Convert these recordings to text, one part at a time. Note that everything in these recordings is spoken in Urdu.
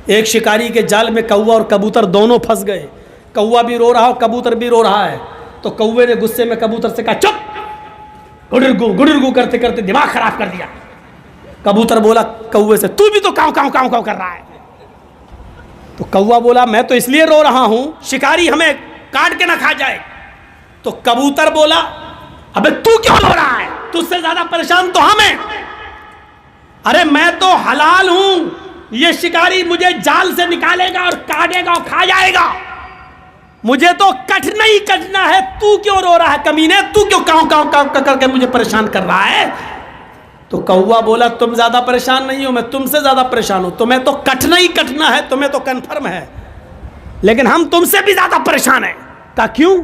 ایک شکاری کے جال میں کوا اور کبوتر دونوں پھنس گئے. کوا بھی رو رہا اور کبوتر بھی رو رہا ہے. تو کوے نے غصے میں کبوتر سے کہا چپ, گڑرگو کرتے کرتے دماغ خراب کر دیا. کبوتر بولا کوے سے تو بھی تو کاؤں کاؤں کاؤں کاؤں کر رہا ہے. تو کوا بولا میں تو اس لیے رو رہا ہوں شکاری ہمیں کاٹ کے نہ کھا جائے. تو کبوتر بولا ابے تو کیوں رو رہا ہے, تجھ سے زیادہ پریشان تو ہم ہیں. ارے میں تو حلال ہوں, یہ شکاری مجھے جال سے نکالے گا اور کاٹے گا اور کھا جائے گا, مجھے تو کٹنا ہی کٹنا ہے, تو کیوں رو رہا ہے کمینے, تو کیوں کاؤں کاؤں کاؤں کر کے مجھے پریشان کر رہا ہے. تو کوا بولا تم زیادہ پریشان نہیں ہو, میں تم سے زیادہ پریشان ہوں, تمہیں تو کٹنا ہی کٹنا ہے, تمہیں تو کنفرم ہے, لیکن ہم تم سے بھی زیادہ پریشان ہیں. کہا کیوں,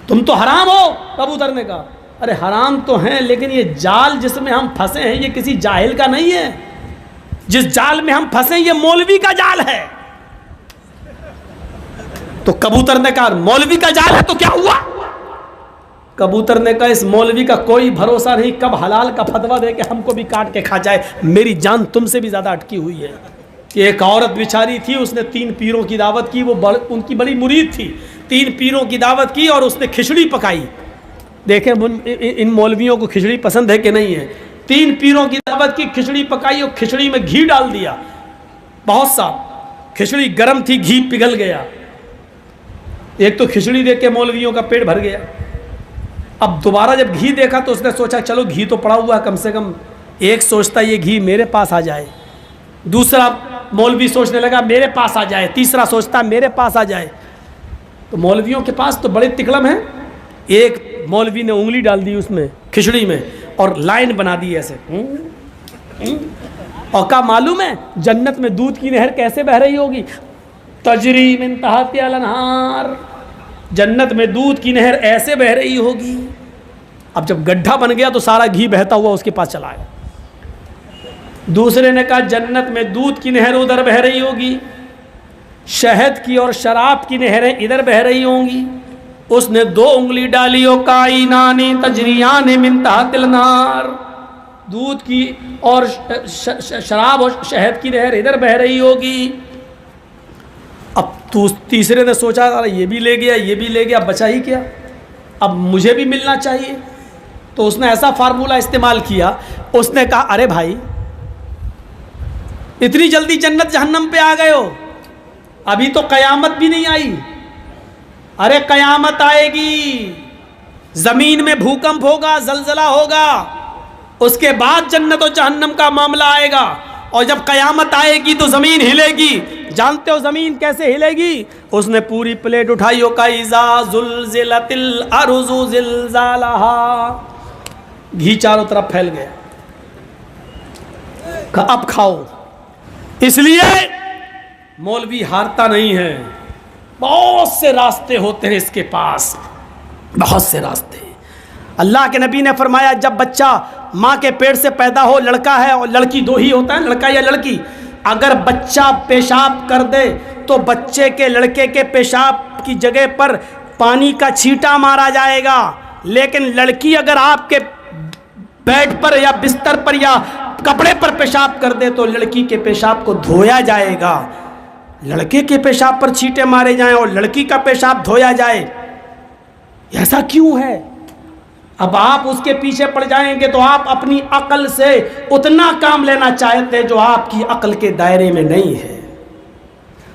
تم تو حرام ہو. کبوتر نے کہا ارے حرام تو ہیں, لیکن یہ جال جس میں ہم پھنسے ہیں یہ کسی جاہل کا نہیں ہے, جس جال میں ہم پھنسے یہ مولوی کا جال ہے. تو کبوتر نے کہا مولوی کا جال ہے تو کیا ہوا. کبوتر نے کہا اس مولوی کا کوئی بھروسہ نہیں, کب حلال کا فتویٰ دے کے ہم کو بھی کاٹ کے کھا جائے, میری جان تم سے بھی زیادہ اٹکی ہوئی ہے. کہ ایک عورت بیچاری تھی, اس نے 3 پیروں کی دعوت کی, وہ ان کی بڑی مرید تھی, 3 پیروں کی دعوت کی اور اس نے کھچڑی پکائی. دیکھیں ان مولویوں کو کھچڑی پسند ہے کہ نہیں ہے. 3 پیروں کی دعوت کی, کھچڑی پکائی اور کھچڑی میں گھی ڈال دیا بہت سا. کھچڑی گرم تھی, گھی پگھل گیا. ایک تو کھچڑی دیکھ کے مولویوں کا پیٹ بھر گیا. اب دوبارہ جب گھی دیکھا تو اس نے سوچا چلو گھی تو پڑا ہوا ہے, کم سے کم ایک سوچتا یہ گھی میرے پاس آ جائے, دوسرا مولوی سوچنے لگا میرے پاس آ جائے, تیسرا سوچتا میرے پاس آ جائے. تو مولویوں کے پاس تو بڑے تکڑم ہیں. ایک مولوی نے انگلی ڈال دی اس میں کھچڑی میں اور لائن بنا دی ایسے, اور کہا معلوم ہے جنت میں دودھ کی نہر کیسے بہہ رہی ہوگی, تجری من تحتہا الانہار, جنت میں دودھ کی نہر ایسے بہہ رہی ہوگی. اب جب گڈھا بن گیا تو سارا گھی بہتا ہوا اس کے پاس چلا آیا. دوسرے نے کہا جنت میں دودھ کی نہر ادھر بہہ رہی ہوگی, شہد کی اور شراب کی نہریں ادھر بہہ رہی ہوں گی. اس نے 2 انگلی ڈالی, او کائنانی تجریان من تحت الانہار, دودھ کی اور شراب اور شہد کی نہر ادھر بہہ رہی ہوگی. اب تیسرے نے سوچا یہ بھی لے گیا, یہ بھی لے گیا, بچا ہی کیا, اب مجھے بھی ملنا چاہیے. تو اس نے ایسا فارمولہ استعمال کیا, اس نے کہا ارے بھائی اتنی جلدی جنت جہنم پہ آ گئے ہو, ابھی تو قیامت بھی نہیں آئی. ارے قیامت آئے گی, زمین میں بھوکمپ ہوگا, زلزلہ ہوگا, اس کے بعد جنت و جہنم کا معاملہ آئے گا. اور جب قیامت آئے گی تو زمین ہلے گی. جانتے ہو زمین کیسے ہلے گی؟ اس نے پوری پلیٹ اٹھائی, اذا زلزلت الارض زلزالہا, گھی چاروں طرف پھیل گیا. اب کھاؤ. اس لیے مولوی ہارتا نہیں ہے, بہت سے راستے ہوتے ہیں اس کے پاس, بہت سے راستے. اللہ کے نبی نے فرمایا جب بچہ ماں کے پیٹ سے پیدا ہو, لڑکا ہے اور لڑکی 2 ہی ہوتا ہے, لڑکا یا لڑکی, اگر بچہ پیشاب کر دے تو بچے کے لڑکے کے پیشاب کی جگہ پر پانی کا چھینٹا مارا جائے گا, لیکن لڑکی اگر آپ کے بیڈ پر یا بستر پر یا کپڑے پر پیشاب کر دے تو لڑکی کے پیشاب کو دھویا جائے گا. لڑکے کے پیشاب پر چھینٹے مارے جائیں اور لڑکی کا پیشاب دھویا جائے, ایسا کیوں ہے؟ اب آپ اس کے پیچھے پڑ جائیں گے تو آپ اپنی عقل سے اتنا کام لینا چاہتے جو آپ کی عقل کے دائرے میں نہیں ہے.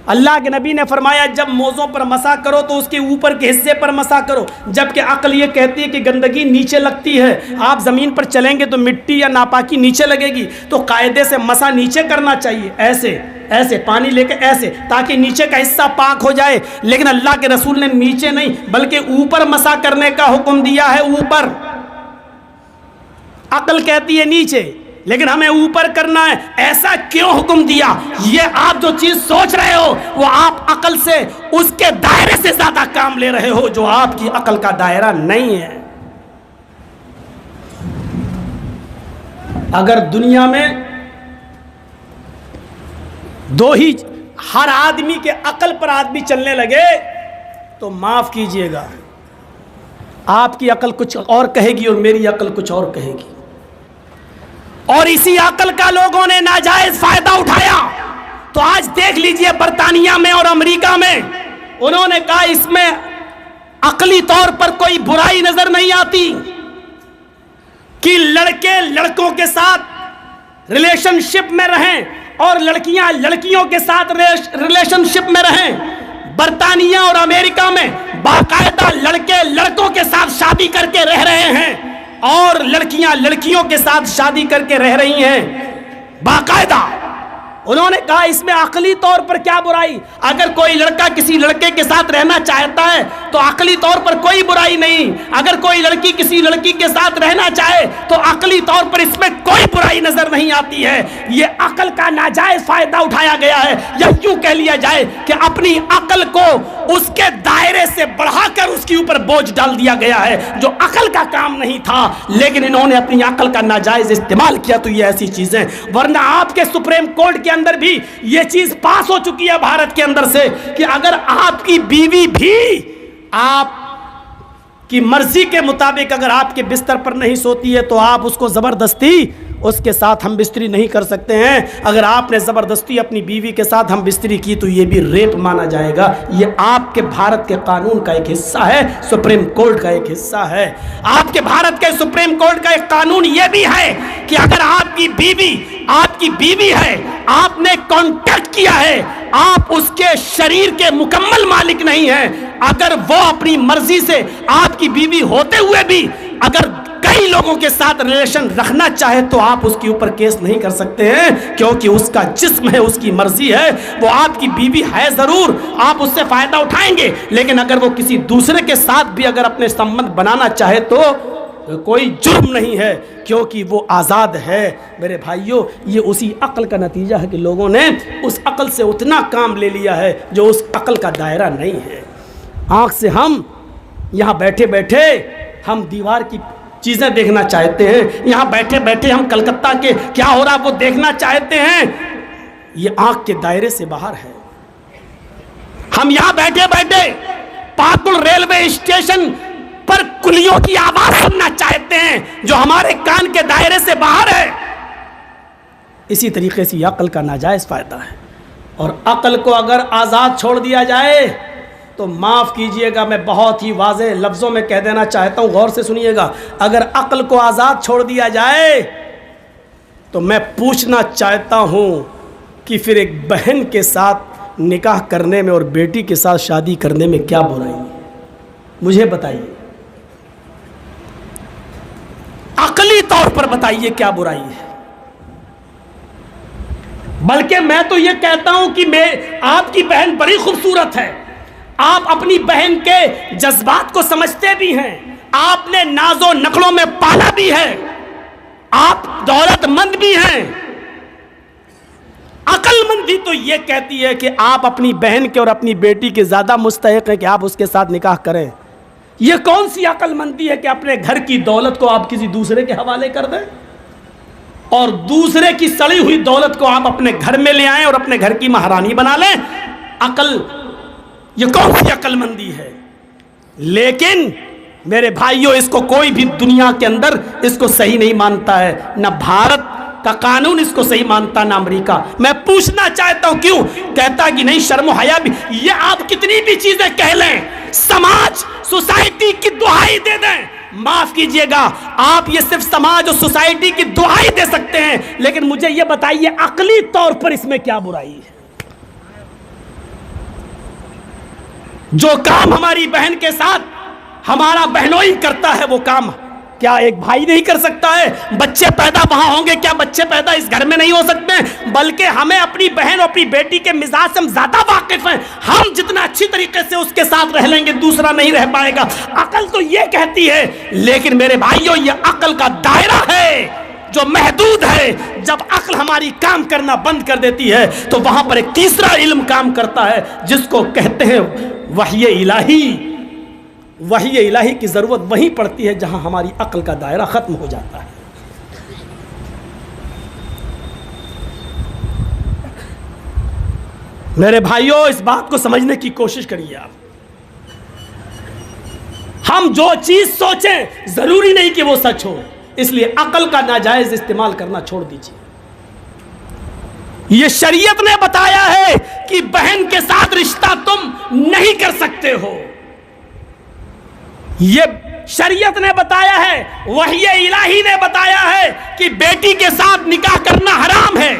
اللہ کے نبی نے فرمایا جب موزوں پر مسح کرو تو اس کے اوپر کے حصے پر مسح کرو, جبکہ عقل یہ کہتی ہے کہ گندگی نیچے لگتی ہے, آپ زمین پر چلیں گے تو مٹی یا ناپاکی نیچے لگے گی, تو قاعدے سے مسح نیچے کرنا چاہیے, ایسے ایسے پانی لے کے ایسے, تاکہ نیچے کا حصہ پاک ہو جائے. لیکن اللہ کے رسول نے نیچے نہیں بلکہ اوپر مسح کرنے کا حکم دیا ہے, اوپر. عقل کہتی ہے نیچے, لیکن ہمیں اوپر کرنا ہے. ایسا کیوں حکم دیا؟ یہ آپ جو چیز سوچ رہے ہو وہ آپ عقل سے اس کے دائرے سے زیادہ کام لے رہے ہو جو آپ کی عقل کا دائرہ نہیں ہے. اگر دنیا میں 2 ہی ہر آدمی کے عقل پر آدمی چلنے لگے تو معاف کیجئے گا, آپ کی عقل کچھ اور کہے گی اور میری عقل کچھ اور کہے گی, اور اسی عقل کا لوگوں نے ناجائز فائدہ اٹھایا. آپ دیکھ لیجئے برطانیہ میں اور امریکہ میں انہوں نے کہا اس میں عقلی طور پر کوئی برائی نظر نہیں آتی کہ لڑکے لڑکوں کے ساتھ ریلیشن شپ میں رہیں اور لڑکیاں لڑکیوں کے ساتھ ریلیشن شپ میں رہیں. برطانیہ اور امریکہ میں باقاعدہ لڑکے لڑکوں کے ساتھ شادی کر کے رہ رہے ہیں اور لڑکیاں لڑکیوں کے ساتھ شادی کر کے رہ رہی ہیں باقاعدہ. انہوں نے کہا اس میں عقلی طور پر کیا برائی؟ اگر کوئی لڑکا کسی لڑکے کے ساتھ رہنا چاہتا ہے تو عقلی طور پر کوئی برائی نہیں. اگر کوئی لڑکی کسی لڑکی کے ساتھ رہنا چاہے تو عقلی طور پر اس میں کوئی برائی نظر نہیں آتی ہے. یہ عقل کا ناجائز فائدہ اٹھایا گیا ہے، یا یوں کہہ لیا جائے کہ اپنی عقل کو اس کے دائرے سے بڑھا کر اس کے اوپر بوجھ ڈال دیا گیا ہے جو عقل کا کام نہیں تھا، لیکن انہوں نے اپنی عقل کا ناجائز استعمال کیا. تو یہ ایسی چیزیں، ورنہ آپ کے سپریم کورٹ کے اندر بھی یہ چیز پاس ہو چکی ہے بھارت کے اندر سے کہ اگر آپ کی بیوی بھی آپ کی مرضی کے مطابق اگر آپ کے بستر پر نہیں سوتی ہے تو آپ اس کو زبردستی اس کے ساتھ ہم بستری نہیں کر سکتے ہیں. اگر آپ نے زبردستی اپنی بیوی کے ساتھ ہم بستری کی تو یہ بھی ریپ مانا جائے گا. یہ آپ کے بھارت کے قانون کا ایک حصہ ہے، سپریم کورٹ کا ایک حصہ ہے. آپ کے بھارت کے سپریم کورٹ کا ایک قانون یہ بھی ہے کہ اگر آپ کی بیوی ہے، آپ نے کانٹیکٹ کیا ہے، آپ اس کے شریر کے مکمل مالک نہیں ہیں، اگر وہ اپنی مرضی سے آپ کی بیوی ہوتے ہوئے بھی اگر کئی لوگوں کے ساتھ ریلیشن رکھنا چاہے تو آپ اس کے اوپر کیس نہیں کر سکتے ہیں، کیونکہ اس کا جسم ہے، اس کی مرضی ہے. وہ آپ کی بیوی ہے ضرور، آپ اس سے فائدہ اٹھائیں گے، لیکن اگر وہ کسی دوسرے کے ساتھ بھی اگر اپنے سمبند بنانا چاہے تو کوئی جرم نہیں ہے، کیونکہ وہ آزاد ہے. میرے بھائیوں، یہ اسی عقل کا نتیجہ ہے کہ لوگوں نے اس عقل سے اتنا کام لے لیا ہے جو اس عقل کا دائرہ نہیں ہے. آنکھ سے ہم یہاں بیٹھے بیٹھے ہم دیوار کی چیزیں دیکھنا چاہتے ہیں، یہاں بیٹھے بیٹھے ہم کلکتہ کے کیا ہو رہا وہ دیکھنا چاہتے ہیں. یہ آنکھ کے دائرے سے باہر ہے. ہم یہاں بیٹھے بیٹھے پاکڑ ریلوے اسٹیشن پر کلیوں کی آواز سننا چاہتے ہیں جو ہمارے کان کے دائرے سے باہر ہے. اسی طریقے سے یہ عقل کا ناجائز فائدہ ہے. اور عقل کو اگر آزاد چھوڑ دیا جائے تو معاف کیجئے گا، میں بہت ہی واضح لفظوں میں کہہ دینا چاہتا ہوں، غور سے سنیے گا. اگر عقل کو آزاد چھوڑ دیا جائے تو میں پوچھنا چاہتا ہوں کہ پھر ایک بہن کے ساتھ نکاح کرنے میں اور بیٹی کے ساتھ شادی کرنے میں کیا برائی ہے؟ مجھے بتائیے، عقلی طور پر بتائیے کیا برائی ہے. بلکہ میں تو یہ کہتا ہوں کہ آپ کی بہن بڑی خوبصورت ہے، آپ اپنی بہن کے جذبات کو سمجھتے بھی ہیں، آپ نے ناز و نخلوں میں پالا بھی ہے، آپ دولت مند بھی ہیں. عقل مندی تو یہ کہتی ہے کہ آپ اپنی بہن کے اور اپنی بیٹی کے زیادہ مستحق ہیں کہ آپ اس کے ساتھ نکاح کریں. یہ کون سی عقل مندی ہے کہ اپنے گھر کی دولت کو آپ کسی دوسرے کے حوالے کر دیں اور دوسرے کی سڑی ہوئی دولت کو آپ اپنے گھر میں لے آئیں اور اپنے گھر کی مہارانی بنا لیں؟ یہ کون سی عقل مندی ہے؟ لیکن میرے بھائیوں، اس کو کوئی بھی دنیا کے اندر اس کو صحیح نہیں مانتا ہے. نہ بھارت کا قانون اس کو صحیح مانتا، نہ امریکہ. میں پوچھنا چاہتا ہوں کیوں کہتا کہ نہیں شرم و حیا بھی. یہ آپ کتنی بھی چیزیں کہہ لیں، سماج سوسائٹی کی دہائی دے دیں، معاف کیجئے گا، آپ یہ صرف سماج اور سوسائٹی کی دہائی دے سکتے ہیں، لیکن مجھے یہ بتائیے عقلی طور پر اس میں کیا برائی ہے؟ جو کام ہماری بہن کے ساتھ ہمارا بہنوئی کرتا ہے وہ کام کیا ایک بھائی نہیں کر سکتا ہے؟ بچے پیدا وہاں ہوں گے، کیا بچے پیدا اس گھر میں نہیں ہو سکتے ہیں؟ بلکہ ہمیں اپنی بہن اور اپنی بیٹی کے مزاج سے ہم زیادہ واقف ہیں. ہم جتنا اچھی طریقے سے اس کے ساتھ رہ لیں گے دوسرا نہیں رہ پائے گا. عقل تو یہ کہتی ہے، لیکن میرے بھائیوں یہ عقل کا دائرہ ہے جو محدود ہے. جب عقل ہماری کام کرنا بند کر دیتی ہے تو وہاں پر ایک تیسرا علم کام کرتا ہے جس کو کہتے ہیں وحی الہی. وحی الہی کی ضرورت وہیں پڑتی ہے جہاں ہماری عقل کا دائرہ ختم ہو جاتا ہے. میرے بھائیوں، اس بات کو سمجھنے کی کوشش کریے. آپ ہم جو چیز سوچیں ضروری نہیں کہ وہ سچ ہو، اس لیے عقل کا ناجائز استعمال کرنا چھوڑ دیجیے. یہ شریعت نے بتایا ہے کہ بہن کے ساتھ رشتہ تم نہیں کر سکتے ہو، یہ شریعت نے بتایا ہے، وحی الہی نے بتایا ہے کہ بیٹی کے ساتھ نکاح کرنا حرام ہے،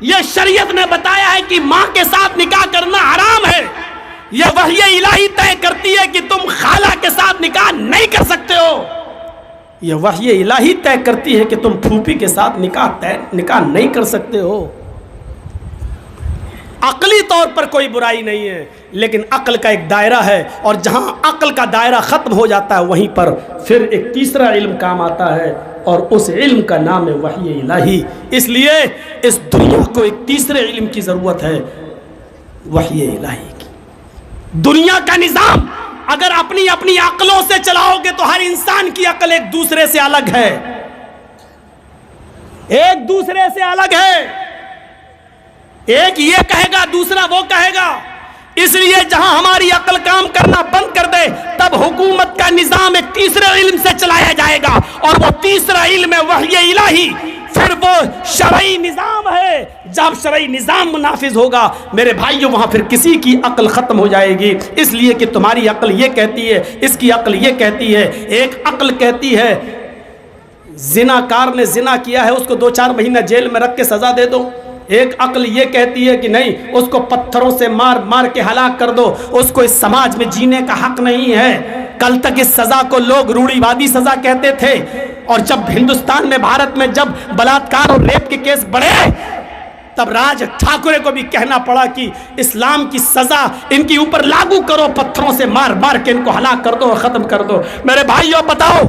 یہ شریعت نے بتایا ہے کہ ماں کے ساتھ نکاح کرنا حرام ہے، یہ وحی الہی طے کرتی ہے کہ تم خالہ کے ساتھ نکاح نہیں کر سکتے ہو، یہ وحی الہی طے کرتی ہے کہ تم پھوپھی کے ساتھ نکاح نہیں کر سکتے ہو۔ عقلی طور پر کوئی برائی نہیں ہے، لیکن عقل کا ایک دائرہ ہے، اور جہاں عقل کا دائرہ ختم ہو جاتا ہے وہیں پر پھر ایک تیسرا علم کام آتا ہے، اور اس علم کا نام ہے وحی الہی۔ اس لیے اس دنیا کو ایک تیسرے علم کی ضرورت ہے، وحی الہی کی۔ دنیا کا نظام اگر اپنی اپنی عقلوں سے چلاؤ گے تو ہر انسان کی عقل ایک دوسرے سے الگ ہے، ایک دوسرے سے الگ ہے، ایک یہ کہے گا دوسرا وہ کہے گا۔ اس لیے جہاں ہماری عقل کام کرنا بند کر دے تب حکومت کا نظام ایک تیسرے علم سے چلایا جائے گا، اور وہ تیسرا علم ہے وحی الہی، پھر وہ شرعی نظام ہے۔ جب شرعی نظام نافذ ہوگا میرے بھائیوں وہاں پھر کسی کی عقل ختم ہو جائے گی، اس لیے کہ تمہاری عقل یہ کہتی ہے، اس کی عقل یہ کہتی ہے۔ ایک عقل کہتی ہے زنا کار نے زنا کیا ہے اس کو 2-4 مہینہ جیل میں رکھ کے سزا دے دو، ایک عقل یہ کہتی ہے کہ نہیں اس کو پتھروں سے مار مار کے ہلاک کر دو، اس کو اس سماج میں جینے کا حق نہیں ہے۔ کل تک اس سزا کو لوگ روڑی وادی سزا کہتے تھے، اور جب ہندوستان میں بھارت میں جب بلاತ್ಕಾರ اور ریپ کے کیس بڑھے تب راج ٹھاکرے کو بھی کہنا پڑا کہ اسلام کی سزا ان کی اوپر لاگو کرو، پتھروں سے مار مار کے ان کو ہلاک کر دو اور ختم کر دو۔ میرے بھائیوں بتاؤ،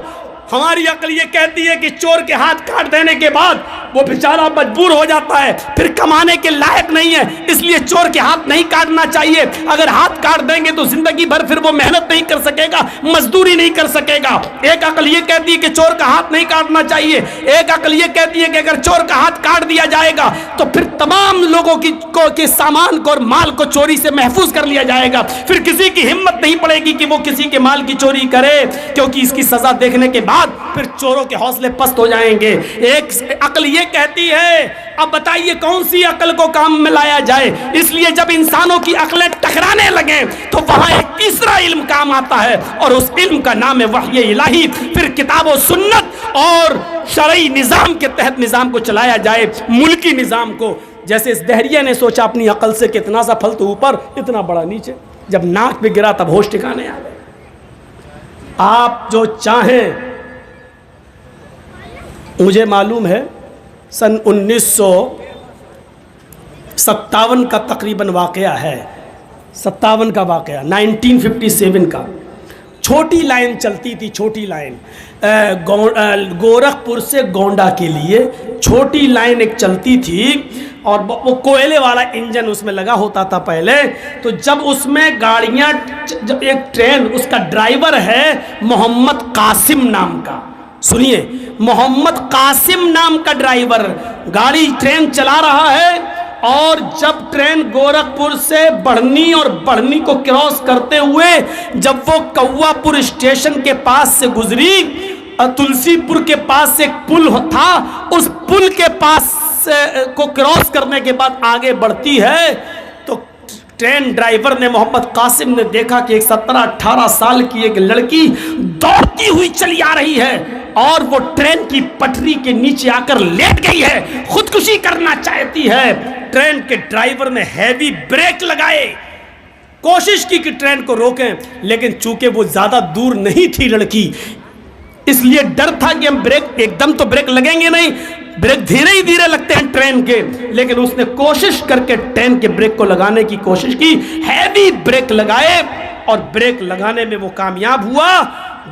ہماری عقل یہ کہتی ہے کہ چور کے ہاتھ کاٹ دینے کے بعد وہ بیچارہ مجبور ہو جاتا ہے، پھر کمانے کے لائق نہیں ہے، اس لیے چور کے ہاتھ نہیں کاٹنا چاہیے۔ اگر ہاتھ کاٹ دیں گے تو زندگی بھر پھر وہ محنت نہیں کر سکے گا، مزدوری نہیں کر سکے گا۔ ایک عقل یہ کہتی ہے کہ چور کا ہاتھ نہیں کاٹنا چاہیے، ایک عقل یہ کہتی ہے کہ اگر چور کا ہاتھ کاٹ دیا جائے گا تو پھر تمام لوگوں کے سامان کو اور مال کو چوری سے محفوظ کر لیا جائے گا، پھر کسی کی ہمت نہیں پڑے گی کہ وہ کسی کے مال کی چوری کرے، کیونکہ اس کی سزا دیکھنے کے بعد پھر چوروں کے حوصلے پست ہو جائیں گے۔ ایک عقل یہ کہتی ہے، اب بتائیے کون سی عقل کو کام میں لایا جائے؟ اس لیے جب انسانوں کی عقلیں ٹکرانے لگیں تو وہاں ایک تیسرا علم کام آتا ہے، اور اس علم کا نام ہے وحی الہی۔ پھر کتاب و سنت اور شرعی نظام کے تحت نظام کو چلایا جائے، ملکی نظام کو۔ جیسے اس دہریے نے سوچا اپنی عقل سے کہ اتنا سا پھل تو اوپر اتنا بڑا نیچے، جب ناک پہ گرا تب ہوش ٹھکانے آ گئے۔ آپ جو چاہیں، مجھے معلوم ہے سن 1957 کا تقریباً واقعہ ہے، 57 کا واقعہ، 1957 کا۔ چھوٹی لائن چلتی تھی، چھوٹی لائن گورکھپور سے گونڈا کے لیے چھوٹی لائن ایک چلتی تھی، اور وہ کوئلے والا انجن اس میں لگا ہوتا تھا پہلے۔ تو جب اس میں گاڑیاں، ایک ٹرین، اس کا ڈرائیور ہے محمد قاسم نام کا، سنیے، محمد قاسم نام کا ڈرائیور گاڑی ٹرین چلا رہا ہے، اور جب ٹرین گورکھپور سے بڑھنی اور بڑھنی کو کراس کرتے ہوئے جب وہ کوا پور اسٹیشن کے پاس سے گزری، تلسی پور کے پاس سے ایک پل تھا، اس پل کے پاس کو کراس کرنے کے بعد آگے بڑھتی ہے تو ٹرین ڈرائیور نے، محمد قاسم نے دیکھا کہ ایک 17-18 سال کی ایک لڑکی دوڑتی ہوئی چلی آ رہی ہے، اور وہ ٹرین کی پٹری کے نیچے آ کر لیٹ گئی ہے، خودکشی کرنا چاہتی ہے۔ ٹرین کے ڈرائیور نے ہیوی بریک لگائے، کوشش کی کہ ٹرین کو روکیں، لیکن چونکہ وہ زیادہ دور نہیں تھی لڑکی، اس لیے ڈر تھا کہ ہم بریک ایک دم تو بریک لگیں گے نہیں، بریک دھیرے ہی دھیرے لگتے ہیں ٹرین کے، لیکن اس نے کوشش کر کے ٹرین کے بریک کو لگانے کی کوشش کی، ہیوی بریک لگائے، اور بریک لگانے میں وہ کامیاب ہوا۔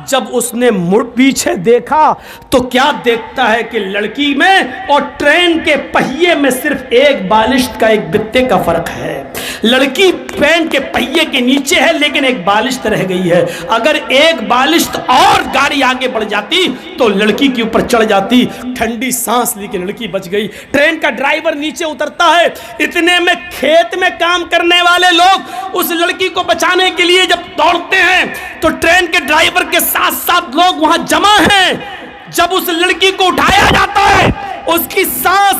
جب اس نے مڑ پیچھے دیکھا تو کیا دیکھتا ہے کہ لڑکی میں اور ٹرین کے پہیے میں صرف ایک بالشت کا، ایک بتے کا فرق ہے۔ لڑکی ٹرین کے پہیے کے نیچے ہے لیکن ایک بالشت رہ گئی ہے، اگر ایک بالشت اور گاڑی آگے بڑھ جاتی تو لڑکی کے اوپر چڑھ جاتی۔ ٹھنڈی سانس لی کہ لڑکی بچ گئی۔ ٹرین کا ڈرائیور نیچے اترتا ہے، اتنے میں کھیت میں کام کرنے والے لوگ اس لڑکی کو بچانے کے لیے جب دوڑتے ہیں تو ٹرین کے ڈرائیور کے ساتھ ساتھ لوگ وہاں جمع ہیں۔ جب اس لڑکی کو اٹھایا جاتا ہے، اس کی سانس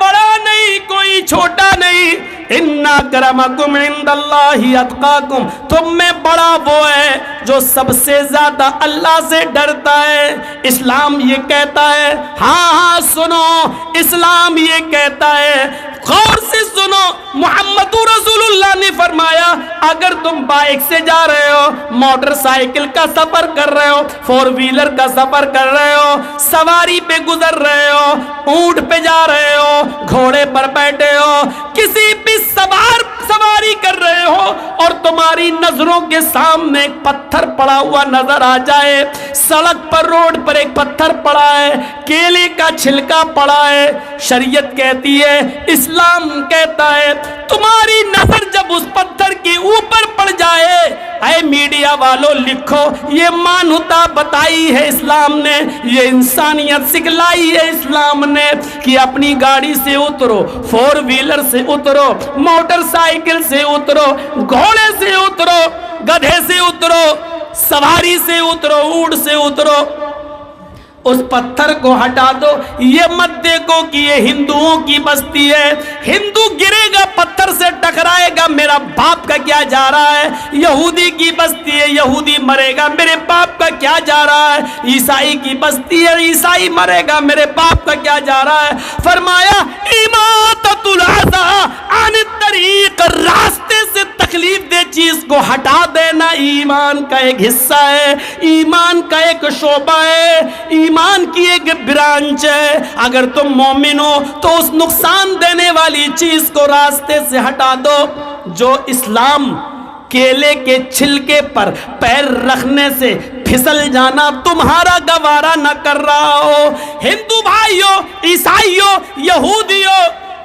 بڑا نہیں کوئی چھوٹا نہیں، ان اکرمکم عند اللہ اتقاکم، تم میں بڑا وہ ہے جو سب سے زیادہ اللہ سے ڈرتا ہے۔ اسلام یہ کہتا ہے، ہاں سنو، اسلام یہ کہتا ہے، غور سے سنو، محمد رسول اللہ نے فرمایا اگر تم بائک سے جا رہے ہو، موٹر سائیکل کا سفر کر رہے ہو، فور ویلر کا سفر کر رہے ہو، سواری پہ گزر رہے ہو، اونٹ پہ جا رہے ہو، گھوڑے پر بیٹھے ہو، کسی بھی سواری کر رہے ہو اور تمہاری نظروں کے سامنے ایک پتھر پڑا ہوا نظر آ جائے، سڑک پر روڈ پر ایک پتھر پڑا ہے، کیلے کا چھلکا پڑا ہے، شریعت کہتی ہے، اسلام کہتا ہے، تمہاری نظر جب اس پتھر کے اوپر پڑ جائے، اے میڈیا والوں لکھو، یہ مانوتا بتائی ہے اسلام نے، یہ انسانیت سکھلائی ہے اسلام نے کہ اپنی گاڑی سے اترو، فور ویلر سے اترو، موٹر سائیکل سے اترو، گھوڑے سے اترو، گدھے سے اترو، سواری سے اترو، اونٹ سے اترو، اس پتھر کو ہٹا دو، یہ مت دیکھو کہ یہ ہندوؤں کی بستی ہے، ہندو گرے گا پتھر سے ٹکرائے گا، میرا باپ کا کیا جا رہا ہے، یہودی کی بستی ہے، یہودی مرے گا، میرے باپ کا کیا جا رہا ہے، عیسائی کی بستی ہے، عیسائی مرے گا، میرے باپ کا کیا جا رہا ہے۔ فرمایا اماطۃ الاذی عن الطریق، راستے سے تکلیف دہ چیز کو ہٹا دینا ایمان کا ایک حصہ ہے، ایمان کا ایک شعبہ ہے، ایمان کی ایک برانچ ہے۔ اگر تم مومن ہو تو اس نقصان دینے والی چیز کو راستے سے ہٹا دو۔ جو اسلام کیلے کے چھلکے پر پیر رکھنے سے پھسل جانا تمہارا گوارا نہ کر رہا ہو، ہندو بھائیو، عیسائیو، یہودیو،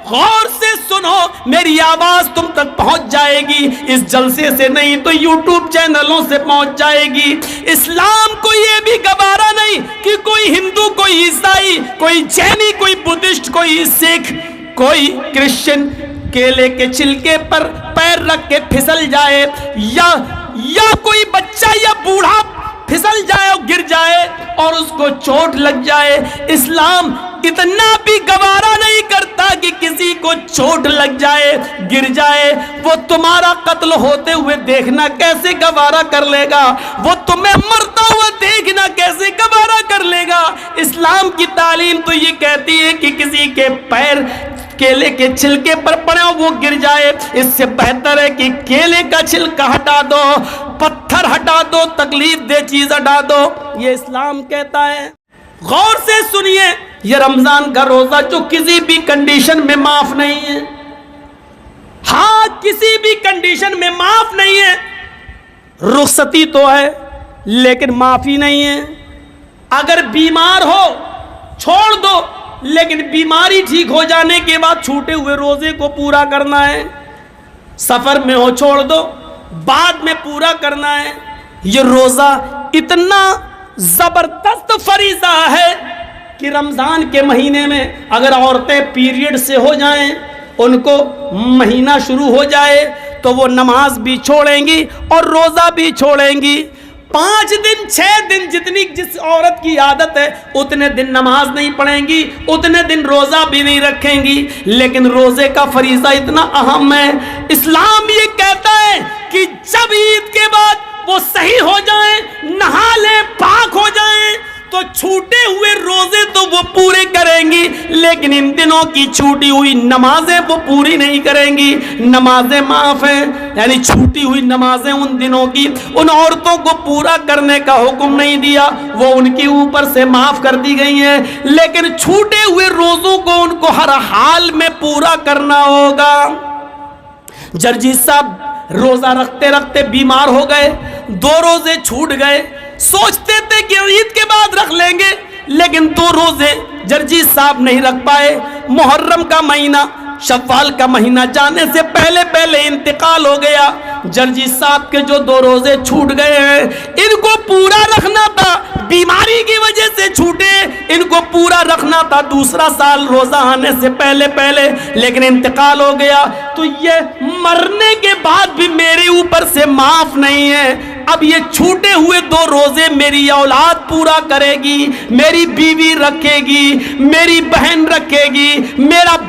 غور سے سنو، میری آواز تم تک پہنچ جائے گی، اس جلسے سے نہیں تو یوٹیوب چینلوں سے پہنچ جائے گی۔ اسلام کو یہ بھی گوارا نہیں کہ کوئی ہندو، کوئی عیسائی، کوئی جینی، کوئی بدھسٹ، کوئی سکھ، کوئی کرسچن کیلے کے چھلکے پر پیر رکھ کے پھسل جائے، یا کوئی بچہ یا بوڑھا پھسل جائے اور گر جائے اور اس کو چوٹ لگ جائے۔ اسلام اتنا بھی گوارا نہیں کرتا کہ کسی کو چوٹ لگ جائے، گر جائے، وہ تمہارا قتل ہوتے ہوئے دیکھنا کیسے گوارا کر لے گا، وہ تمہیں مرتا ہوا دیکھنا کیسے گوارا کر لے گا۔ اسلام کی تعلیم تو یہ کہتی ہے کہ کسی کے پیر کیلے کے چھلکے پر پڑے ہو، وہ گر جائے، اس سے بہتر ہے کہ کیلے کا چھلکا ہٹا دو، پتھر ہٹا دو، تکلیف دہ چیز ہٹا دو، یہ اسلام کہتا ہے۔ غور سے سنیے، یہ رمضان کا روزہ جو کسی بھی کنڈیشن میں معاف نہیں ہے، ہاں کسی بھی کنڈیشن میں معاف نہیں ہے، رخصتی تو ہے لیکن معافی نہیں ہے۔ اگر بیمار ہو چھوڑ دو، لیکن بیماری ٹھیک ہو جانے کے بعد چھوٹے ہوئے روزے کو پورا کرنا ہے۔ سفر میں ہو چھوڑ دو، بعد میں پورا کرنا ہے۔ یہ روزہ اتنا زبردست فریضہ ہے کہ رمضان کے مہینے میں اگر عورتیں پیریڈ سے ہو جائیں، ان کو مہینہ شروع ہو جائے تو وہ نماز بھی چھوڑیں گی اور روزہ بھی چھوڑیں گی۔ 5 دن 6 دن جس عورت کی عادت ہے اتنے دن نماز نہیں پڑھیں گی، اتنے دن روزہ بھی نہیں رکھیں گی، لیکن روزے کا فریضہ اتنا اہم ہے۔ اسلام یہ کہتا ہے کہ جب عید کے بعد وہ صحیح ہو جائیں، نہا لیں، پاک ہو جائیں، تو چھوٹے ہوئے روزے تو وہ پورے کریں گی، لیکن ان دنوں کی چھوٹی ہوئی نمازیں وہ پوری نہیں کریں گی۔ نمازیں معاف ہیں، یعنی چھوٹی ہوئی نمازیں ان دنوں کی ان عورتوں کو پورا کرنے کا حکم نہیں دیا، وہ ان کے اوپر سے معاف کر دی گئی ہیں، لیکن چھوٹے ہوئے روزوں کو ان کو ہر حال میں پورا کرنا ہوگا۔ جرجیت صاحب روزہ رکھتے رکھتے بیمار ہو گئے، 2 روزے چھوٹ گئے، سوچتے تھے کہ عید کے بعد رکھ لیں گے، لیکن 2 روزے جرجیت صاحب نہیں رکھ پائے۔ محرم کا مہینہ، شوال کا مہینہ جانے سے پہلے انتقال ہو گیا۔ جرجیت صاحب کے جو 2 روزے چھوٹ گئے ہیں، ان کو پورا رکھنا تھا، بیماری کی وجہ سے چھوٹے، ان کو پورا رکھنا تھا دوسرا سال روزہ آنے سے پہلے، لیکن انتقال ہو گیا، تو یہ مرنے کے بعد بھی میرے اوپر سے معاف نہیں ہے۔ اب یہ چھوٹے ہوئے 2 روزے میری اولاد پورا کرے گی، میری بیوی رکھے گی، میری بہن رکھے گی، میرا